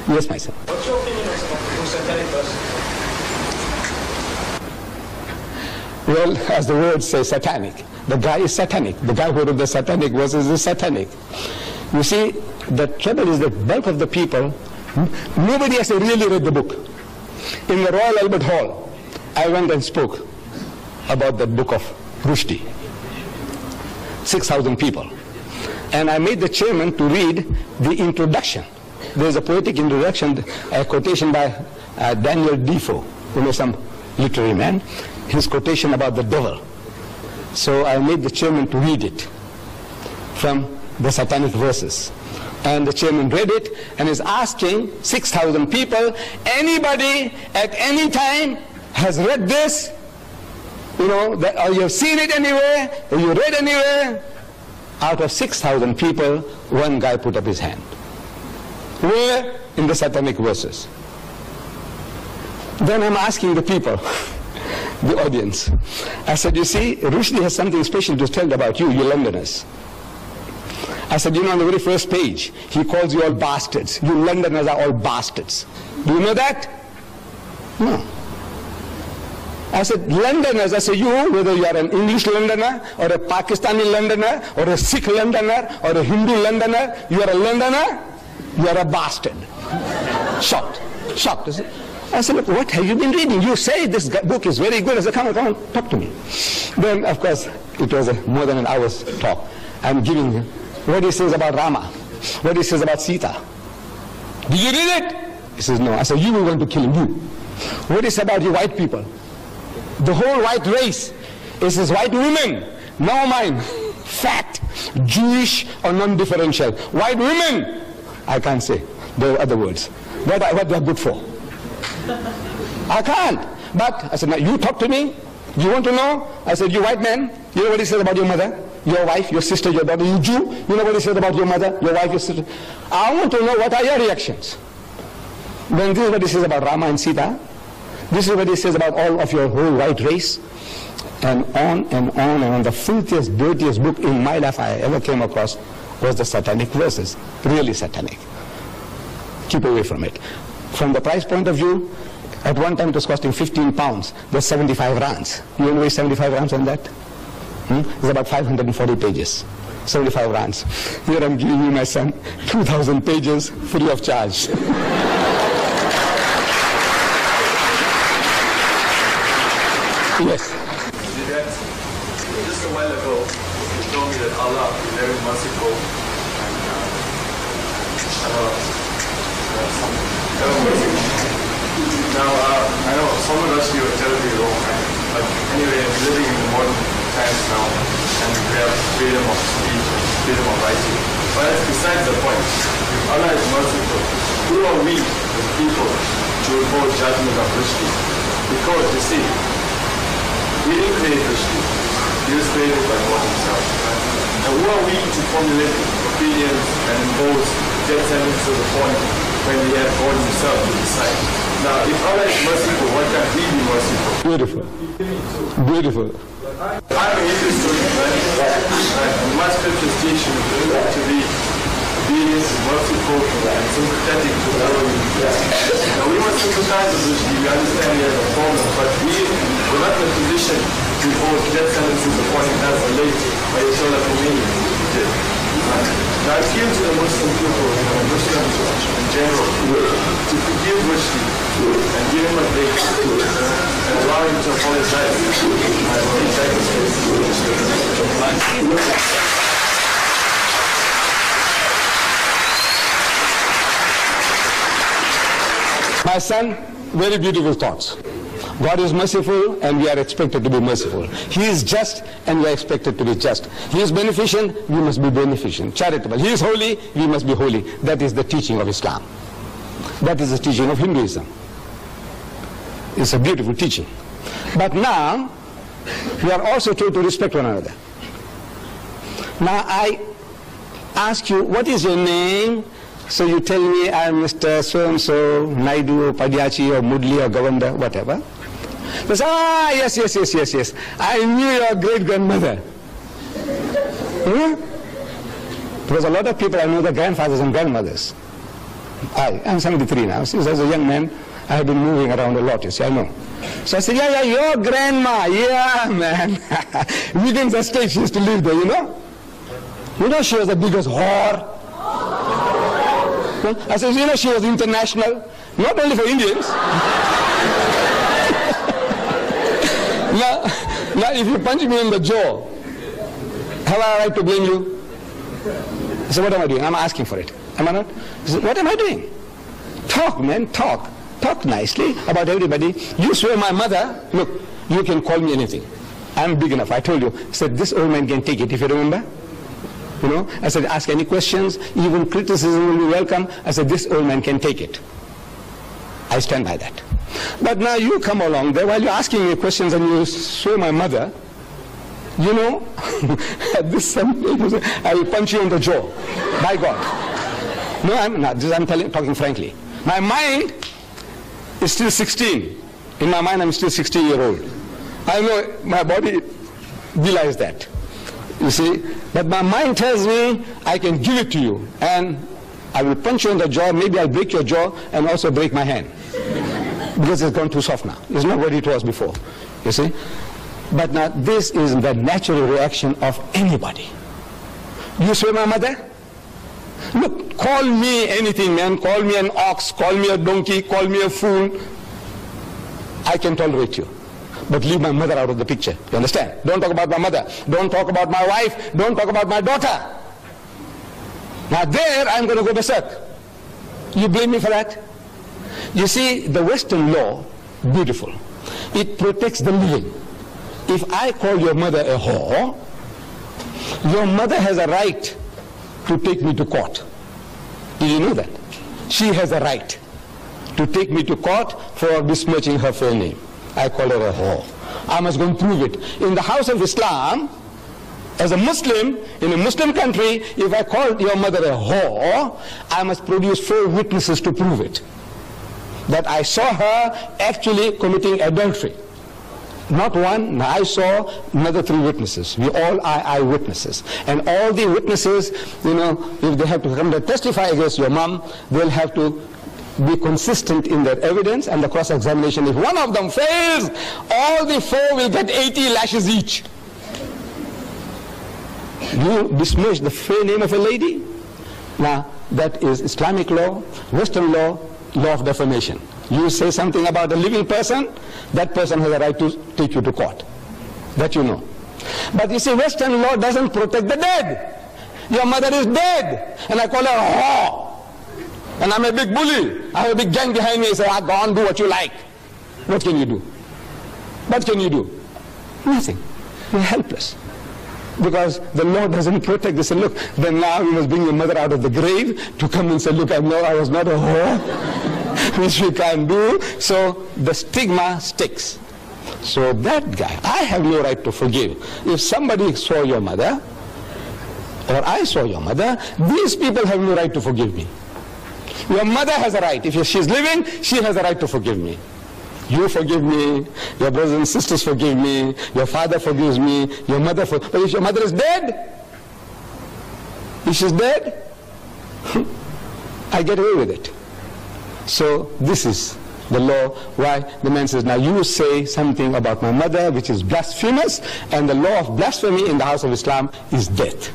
Yes, my son. What's your opinion about the satanic verses? Well, as the word says, satanic. The guy is satanic. The guy who wrote the satanic verses is satanic. You see, the trouble is that bulk of the people, nobody has really read the book. In the Royal Albert Hall, I went and spoke about the book of Rushdie. 6,000 people. And I made the chairman to read the introduction. There's a poetic introduction, a quotation by Daniel Defoe, some literary man, his quotation about the devil. So I made the chairman to read it from the satanic verses. And the chairman read it and is asking 6,000 people, anybody at any time has read this? You know, or you have seen it anywhere, or you read anywhere? Out of 6,000 people, one guy put up his hand. Where? In the satanic verses. Then I'm asking the people, the audience. I said, you see, Rushdie has something special to tell about you, you Londoners. I said, you know, on the very first page, he calls you all bastards. You Londoners are all bastards. Do you know that? No. I said, Londoners, I said, you, whether you are an English Londoner, or a Pakistani Londoner, or a Sikh Londoner, or a Hindu Londoner, you are a Londoner, you are a bastard. Shocked. Shocked. I said, look, what have you been reading? You say this book is very good. I said, come on, talk to me. Then, of course, it was more than an hour's talk. I'm giving him what he says about Rama, what he says about Sita. Did you read it? He says, no. I said, you were going to kill him, you. What is about you white people? The whole white race is this white women, no mind, fat, Jewish or non-differential. White women, I can't say. There are other words. What they are good for. I can't. But I said, now you talk to me. You want to know? I said, you white man, you know what he says about your mother, your wife, your sister, your daughter. You Jew, you know what he says about your mother, your wife, your sister. I want to know what are your reactions. Then this is what he says about Rama and Sita. This is what he says about all of your whole white race. And on and on and on. The filthiest, dirtiest book in my life I ever came across was the satanic verses. Really satanic. Keep away from it. From the price point of view, at one time it was costing 15 pounds. There's 75 rands. You know 75 rands on that? It's about 540 pages. 75 rands. Here I'm giving you, my son, 2,000 pages free of charge. Yes. Deidat, just a while ago, you told me that Allah is very merciful Now, I know some of us you are terribly wrong, but anyway, I'm living in the modern times now, and we have freedom of speech and freedom of writing. But that's besides the point. If Allah is merciful, who are we, the people, to report judgment of Rushdie? Because, you see, we didn't create Rushdie. He was created by God himself. And who are we to formulate opinions and impose death sentence to the point when we have God himself to decide? Now, if Allah is merciful, why can't we be merciful? Beautiful. Beautiful. I'm a Hindu student, and my scriptures teach you to be obedient, merciful, and sympathetic to whoever we meet. Now, we must sympathize with Rushdie. We understand he has a problem, but we're not in a position to impose death sentences upon him as a late by Ayatollah Khomeini did. Now, I appeal to the Muslim people, Muslims in general, to forgive Rushdie and give him a break and allow him to apologize. My son, very beautiful thoughts. God is merciful and we are expected to be merciful. He is just and we are expected to be just. He is beneficent, we must be beneficent. Charitable. He is holy, we must be holy. That is the teaching of Islam. That is the teaching of Hinduism. It's a beautiful teaching. But now, we are also told to respect one another. Now I ask you, what is your name? So you tell me I'm Mr. So-and-so, Naidu, or Padyachi, or Mudli, or Govanda, whatever. They say, yes. I knew your great-grandmother. Because a lot of people, I know their grandfathers and grandmothers. I'm 73 now. Since I was a young man, I have been moving around a lot, you see, I know. So I said, yeah, your grandma, yeah, man. Within the state, she used to live there, you know. You know, she was the biggest whore. I said, you know, she was international, not only for Indians. Now, if you punch me in the jaw, have I a right to blame you? So what am I doing? I'm asking for it. Am I not? So what am I doing? Talk, man, talk. Talk nicely about everybody. You swear my mother, look, you can call me anything. I'm big enough. I told you. I said, this old man can take it, if you remember. You know, I said, ask any questions, even criticism will be welcome. I said, this old man can take it. I stand by that. But now you come along there while you're asking me questions and you swear my mother, you know, at this someday, I will punch you in the jaw. By God. No, I'm not. I'm talking frankly. My mind is still 16. In my mind, I'm still 16-year-old. I know my body belies that. You see, but my mind tells me I can give it to you, and I will punch you in the jaw. Maybe I'll break your jaw and also break my hand, because it's gone too soft now. It's not what it was before. You see, but now this is the natural reaction of anybody. You swear my mother? Look, call me anything, man. Call me an ox, call me a donkey, call me a fool. I can tolerate you. But leave my mother out of the picture. You understand? Don't talk about my mother. Don't talk about my wife. Don't talk about my daughter. Now there, I'm going to go berserk. You blame me for that? You see, the Western law, beautiful. It protects the living. If I call your mother a whore, your mother has a right to take me to court. Did you know that? She has a right to take me to court for besmirching her fair name. I call her a whore. I must go and prove it. In the house of Islam, as a Muslim, in a Muslim country, if I call your mother a whore, I must produce 4 witnesses to prove it. That I saw her actually committing adultery. Not one, I saw another 3 witnesses. We all are eyewitnesses. And all the witnesses, you know, if they have to come to testify against your mom, they'll have to be consistent in their evidence and the cross-examination. If one of them fails, all the 4 will get 80 lashes each. You besmirch the fair name of a lady? Now, that is Islamic law, Western law, law of defamation. You say something about a living person, that person has a right to take you to court. That you know. But you see, Western law doesn't protect the dead. Your mother is dead, and I call her a whore. And I'm a big bully. I have a big gang behind me. I say, go on, do what you like. What can you do? What can you do? Nothing. You're helpless. Because the law doesn't protect. They say, look, then now you must bring your mother out of the grave to come and say, look, I was not a whore, which we can't do. So the stigma sticks. So that guy, I have no right to forgive. If somebody saw your mother, or I saw your mother, these people have no right to forgive me. Your mother has a right. If she's living, she has a right to forgive me. You forgive me, your brothers and sisters forgive me, your father forgives me, your mother forgives me. But if your mother is dead, if she's dead, I get away with it. So this is the law why the man says, now you say something about my mother which is blasphemous, and the law of blasphemy in the house of Islam is death.